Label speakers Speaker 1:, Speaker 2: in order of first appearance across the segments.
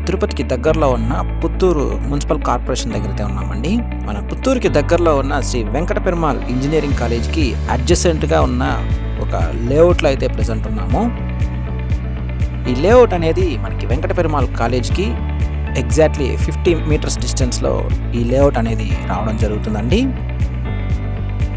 Speaker 1: తిరుపతికి దగ్గరలో ఉన్న పుత్తూరు మున్సిపల్ కార్పొరేషన్ దగ్గరైతే ఉన్నామండి. మన పుత్తూరుకి దగ్గరలో ఉన్న శ్రీ వెంకట పెరుమాళ్ ఇంజనీరింగ్ కాలేజ్కి అడ్జసెంట్గా ఉన్న ఒక లేఅవుట్లో అయితే ప్రెజెంట్ ఉన్నాము. ఈ లేఅవుట్ అనేది మనకి వెంకట పెరుమాళ్ కాలేజ్కి ఎగ్జాక్ట్లీ 50 మీటర్స్ డిస్టెన్స్లో ఈ లేఅవుట్ అనేది రావడం జరుగుతుందండి.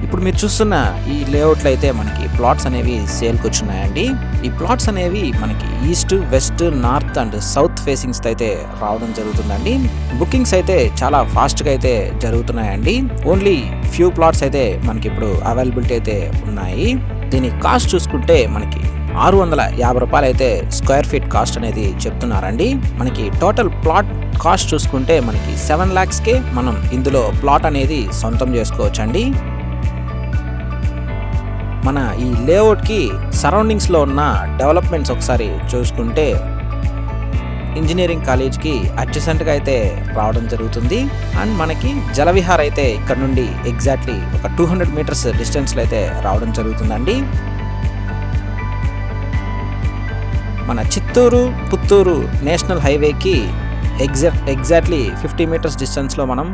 Speaker 1: ఇప్పుడు మీరు చూస్తున్న ఈ లేఅవుట్లో అయితే మనకి ప్లాట్స్ అనేవి సేల్కి వచ్చున్నాయండి. ఈ ప్లాట్స్ అనేవి మనకి east, west, north and south facings అయితే రావడం జరుగుతుందండి. బుకింగ్స్ అయితే చాలా ఫాస్ట్గా అయితే జరుగుతున్నాయండి. ఓన్లీ ఫ్యూ ప్లాట్స్ అయితే మనకి ఇప్పుడు అవైలబిలిటీ అయితే ఉన్నాయి. దీని కాస్ట్ చూసుకుంటే మనకి 650 రూపాయలు అయితే స్క్వేర్ ఫీట్ కాస్ట్ అనేది చెప్తున్నారండి. మనకి టోటల్ ప్లాట్ కాస్ట్ చూసుకుంటే మనకి 7 lakhsకే మనం ఇందులో ప్లాట్ అనేది సొంతం చేసుకోవచ్చండి. మన ఈ లేఅవుట్కి సరౌండింగ్స్లో ఉన్న డెవలప్మెంట్స్ ఒకసారి చూసుకుంటే ఇంజనీరింగ్ కాలేజ్కి అడ్జసెంట్గా అయితే రావడం జరుగుతుంది. అండ్ మనకి జలవిహార్ అయితే ఇక్కడ నుండి ఎగ్జాక్ట్లీ ఒక 200 మీటర్స్ డిస్టెన్స్లో అయితే రావడం జరుగుతుందండి. మన చిత్తూరు పుత్తూరు నేషనల్ హైవేకి ఎగ్జాక్ట్లీ 50 మీటర్స్ డిస్టెన్స్లో మనం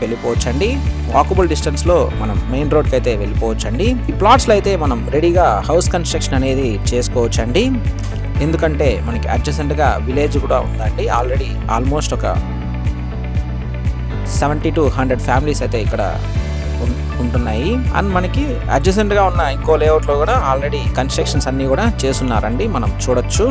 Speaker 1: వెళ్ళిపోవచ్చండి. వాకబుల్ డిస్టెన్స్లో మనం మెయిన్ రోడ్కి అయితే వెళ్ళిపోవచ్చండి. ఈ ప్లాట్స్లో అయితే మనం రెడీగా హౌస్ కన్స్ట్రక్షన్ అనేది చేసుకోవచ్చండి. ఎందుకంటే మనకి అడ్జసెంట్గా విలేజ్ కూడా ఉందండి. ఆల్రెడీ ఆల్మోస్ట్ ఒక 70 to 100 ఫ్యామిలీస్ అయితే ఇక్కడ ఉంటున్నాయి. అండ్ మనకి అడ్జసెంట్గా ఉన్న ఇంకో లేఅవుట్లో కూడా ఆల్రెడీ కన్స్ట్రక్షన్స్ అన్నీ కూడా చేస్తున్నారండి, మనం చూడొచ్చు.